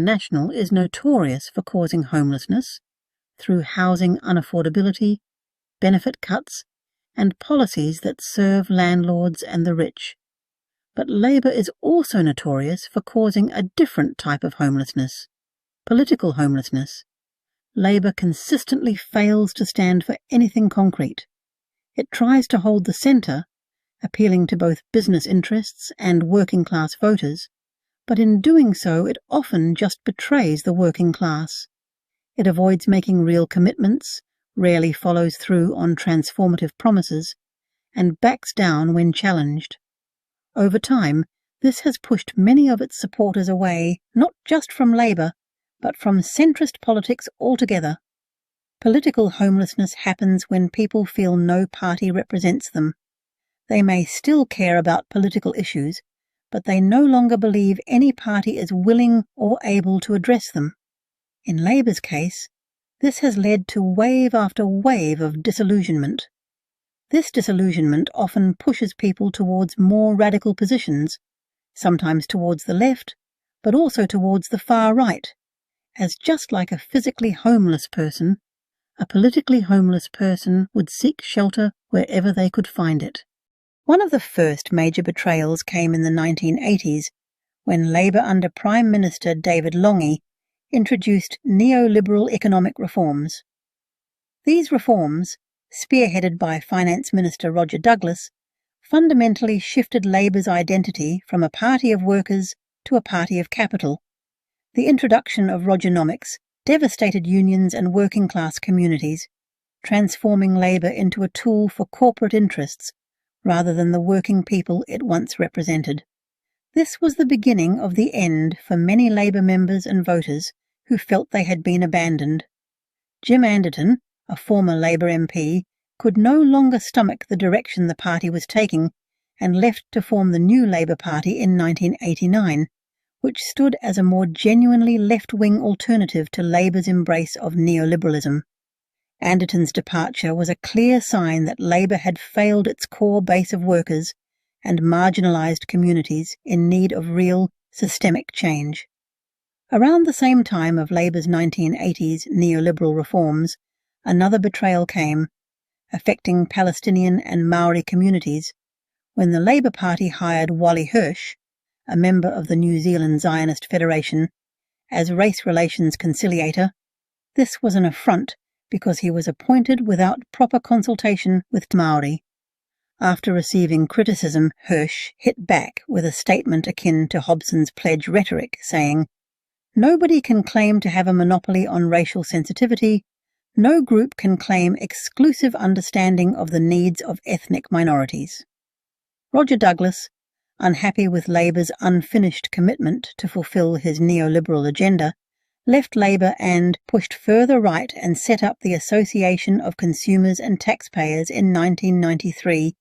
National is notorious for causing homelessness through housing unaffordability, benefit cuts, and policies that serve landlords and the rich. But Labour is also notorious for causing a different type of homelessness, political homelessness. Labour consistently fails to stand for anything concrete. It tries to hold the centre, appealing to both business interests and working-class voters, but in doing so it often just betrays the working class. It avoids making real commitments, rarely follows through on transformative promises, and backs down when challenged. Over time, this has pushed many of its supporters away, not just from Labour, but from centrist politics altogether. Political homelessness happens when people feel no party represents them. They may still care about political issues, but they no longer believe any party is willing or able to address them. In Labour's case, this has led to wave after wave of disillusionment. This disillusionment often pushes people towards more radical positions, sometimes towards the left, but also towards the far right, as just like a physically homeless person, a politically homeless person would seek shelter wherever they could find it. One of the first major betrayals came in the 1980s, when Labour under Prime Minister David Lange introduced neoliberal economic reforms. These reforms, spearheaded by Finance Minister Roger Douglas, fundamentally shifted Labour's identity from a party of workers to a party of capital. The introduction of Rogernomics devastated unions and working-class communities, transforming Labour into a tool for corporate interests rather than the working people it once represented. This was the beginning of the end for many Labour members and voters who felt they had been abandoned. Jim Anderton, a former Labour MP, could no longer stomach the direction the party was taking and left to form the new Labour Party in 1989, which stood as a more genuinely left-wing alternative to Labour's embrace of neoliberalism. Anderton's departure was a clear sign that Labour had failed its core base of workers and marginalised communities in need of real, systemic change. Around the same time of Labour's 1980s neoliberal reforms, another betrayal came, affecting Palestinian and Maori communities, when the Labour Party hired Wally Hirsch, a member of the New Zealand Zionist Federation, as race relations conciliator. This was an affront because he was appointed without proper consultation with Maori. After receiving criticism, Hirsch hit back with a statement akin to Hobson's pledge rhetoric, saying, "Nobody can claim to have a monopoly on racial sensitivity. No group can claim exclusive understanding of the needs of ethnic minorities." Roger Douglas, unhappy with Labour's unfinished commitment to fulfil his neoliberal agenda, left Labour and pushed further right and set up the Association of Consumers and Taxpayers in 1993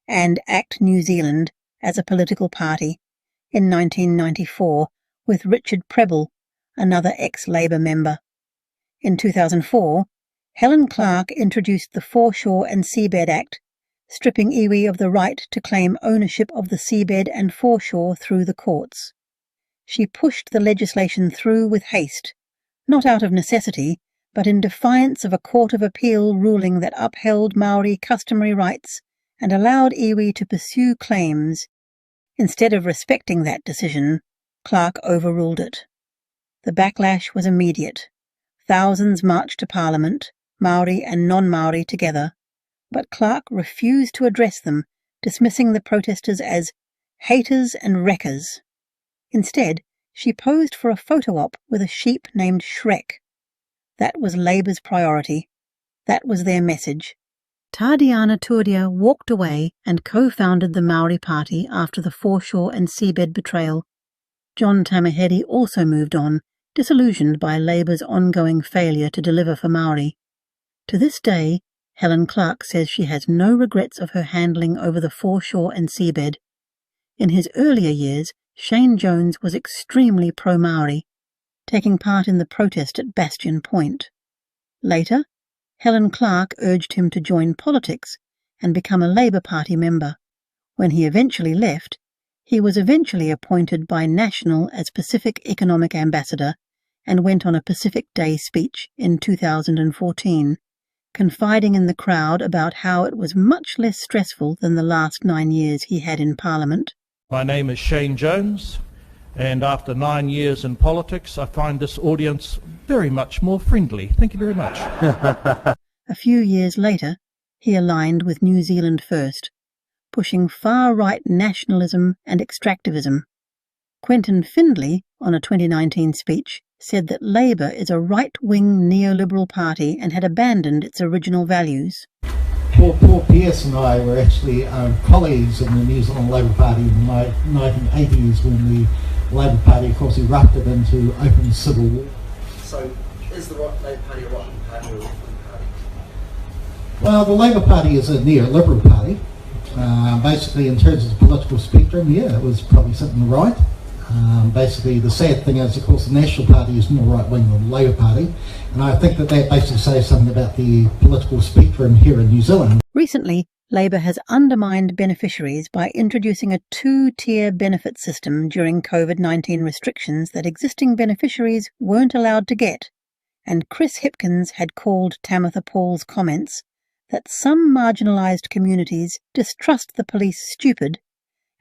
and ACT New Zealand as a political party in 1994 with Richard Prebble, another ex-Labour member. In 2004, Helen Clark introduced the Foreshore and Seabed Act, stripping iwi of the right to claim ownership of the seabed and foreshore through the courts. She pushed the legislation through with haste, not out of necessity, but in defiance of a Court of Appeal ruling that upheld Maori customary rights and allowed iwi to pursue claims. Instead of respecting that decision, Clark overruled it. The backlash was immediate. Thousands marched to Parliament, Maori and non-Maori together, but Clark refused to address them, dismissing the protesters as haters and wreckers. Instead, she posed for a photo op with a sheep named Shrek. That was Labour's priority. That was their message. Tadiana Turia walked away and co-founded the Maori Party after the Foreshore and Seabed betrayal. John Tamihere also moved on, disillusioned by Labour's ongoing failure to deliver for Maori. To this day, Helen Clark says she has no regrets of her handling over the Foreshore and Seabed. In his earlier years, Shane Jones was extremely pro-Maori, taking part in the protest at Bastion Point. Later, Helen Clark urged him to join politics and become a Labour Party member. When he eventually left, he was eventually appointed by National as Pacific Economic Ambassador and went on a Pacific Day speech in 2014, confiding in the crowd about how it was much less stressful than the last 9 years he had in Parliament. My name is Shane Jones, and after 9 years in politics, I find this audience very much more friendly. Thank you very much. A few years later, he aligned with New Zealand First, pushing far-right nationalism and extractivism. Quentin Findlay, on a 2019 speech, said that Labour is a right-wing neoliberal party and had abandoned its original values. Paul Pearce and I were actually colleagues in the New Zealand Labour Party in the 1980s when the Labour Party, of course, erupted into open civil war. So, is the Labour Party a right-wing party or a left-wing party? Well, the Labour Party is a neoliberal party. Basically, in terms of the political spectrum, yeah, it was probably something right. Basically, the sad thing is, of course, the National Party is more right-wing than the Labour Party, and I think that basically says something about the political spectrum here in New Zealand. Recently, Labour has undermined beneficiaries by introducing a two-tier benefit system during COVID-19 restrictions that existing beneficiaries weren't allowed to get, and Chris Hipkins had called Tamitha Paul's comments that some marginalised communities distrust the police stupid,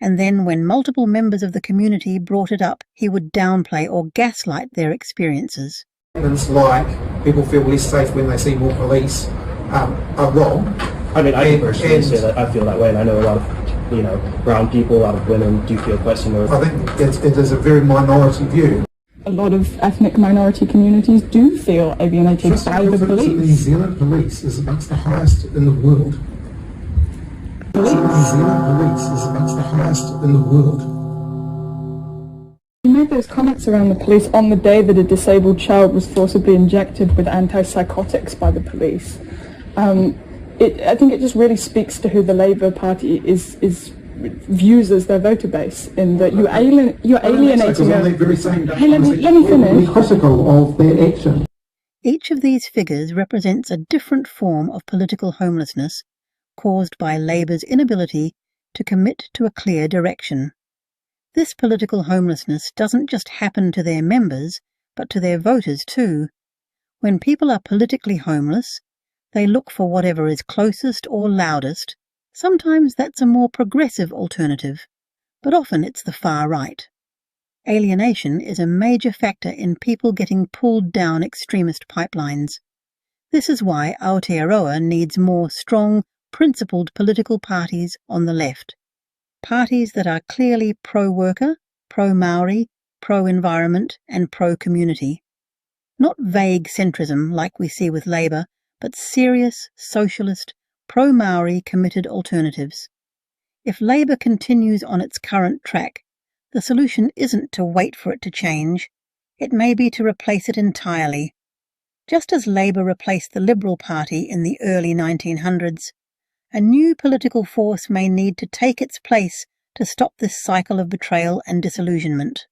and then when multiple members of the community brought it up, he would downplay or gaslight their experiences. Like people feel less safe when they see more police are wrong. I mean, I can personally say that I feel that way, and I know a lot of, brown people, a lot of women do feel quite similar. I think it is a very minority view. A lot of ethnic minority communities do feel alienated by the police. The New Zealand police is amongst the highest in the world. The New Zealand police is amongst the highest in the world. You made those comments around the police on the day that a disabled child was forcibly injected with antipsychotics by the police. I think it just really speaks to who the Labour Party views as their voter base, in that you're alienating them. Hey, let me finish. Critical of their action. Each of these figures represents a different form of political homelessness caused by Labour's inability to commit to a clear direction. This political homelessness doesn't just happen to their members, but to their voters too. When people are politically homeless, they look for whatever is closest or loudest. Sometimes that's a more progressive alternative, but often it's the far right. Alienation is a major factor in people getting pulled down extremist pipelines. This is why Aotearoa needs more strong, principled political parties on the left. Parties that are clearly pro-worker, pro-Maori, pro-environment and pro-community. Not vague centrism like we see with Labour, but serious, socialist, pro-Maori committed alternatives. If Labour continues on its current track, the solution isn't to wait for it to change. It may be to replace it entirely. Just as Labour replaced the Liberal Party in the early 1900s, a new political force may need to take its place to stop this cycle of betrayal and disillusionment.